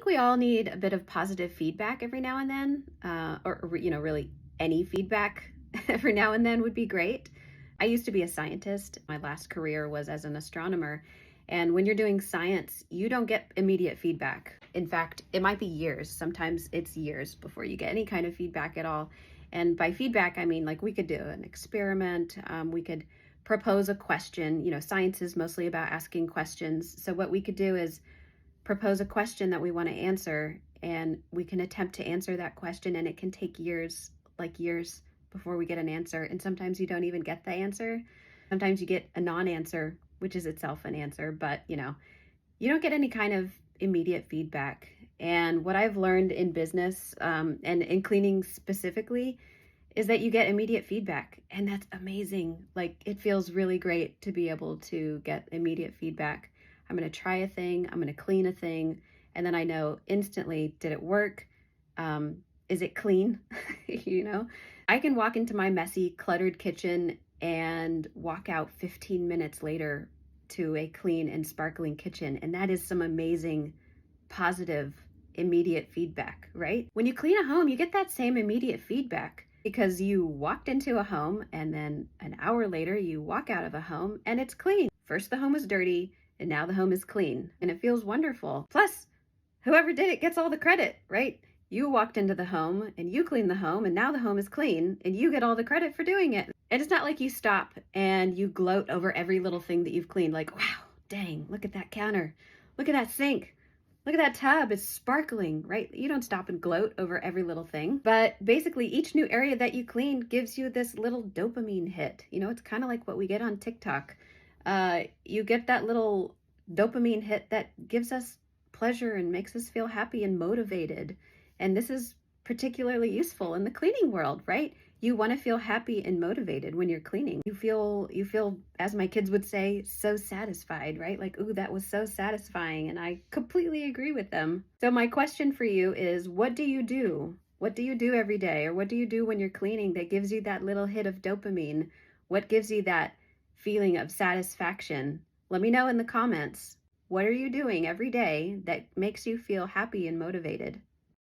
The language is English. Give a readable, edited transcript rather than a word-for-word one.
think we all need a bit of positive feedback every now and then, really any feedback every now and then would be great. I used to be a scientist. My last career was as an astronomer. And when you're doing science, you don't get immediate feedback. In fact, it might be years. Sometimes it's years before you get any kind of feedback at all. And by feedback, I mean, like, we could do an experiment, we could propose a question. Science is mostly about asking questions. So what we could do is propose a question that we want to answer, and we can attempt to answer that question, and it can take years, like years, before we get an answer. And sometimes you don't even get the answer. Sometimes you get a non-answer, which is itself an answer, but you don't get any kind of immediate feedback. And what I've learned in business, and in cleaning specifically, is that you get immediate feedback, and that's amazing. Like, it feels really great to be able to get immediate feedback. I'm going to try a thing, I'm going to clean a thing, and then I know instantly, did it work? Is it clean? I can walk into my messy, cluttered kitchen and walk out 15 minutes later to a clean and sparkling kitchen, and that is some amazing, positive, immediate feedback, right? When you clean a home, you get that same immediate feedback because you walked into a home, and then an hour later you walk out of a home and it's clean. First the home was dirty, and now the home is clean, and it feels wonderful. Plus, whoever did it gets all the credit, right? You walked into the home and you cleaned the home, and now the home is clean, and you get all the credit for doing it. And it's not like you stop and you gloat over every little thing that you've cleaned, like, wow, dang, look at that counter, look at that sink, look at that tub, it's sparkling, right? You don't stop and gloat over every little thing. But basically, each new area that you clean gives you this little dopamine hit. It's kind of like what we get on TikTok. You get that little dopamine hit that gives us pleasure and makes us feel happy and motivated. And this is particularly useful in the cleaning world, right? You want to feel happy and motivated when you're cleaning. You feel, as my kids would say, so satisfied, right? Like, ooh, that was so satisfying. And I completely agree with them. So my question for you is, what do you do? What do you do every day? Or what do you do when you're cleaning that gives you that little hit of dopamine? What gives you that feeling of satisfaction? Let me know in the comments. What are you doing every day that makes you feel happy and motivated?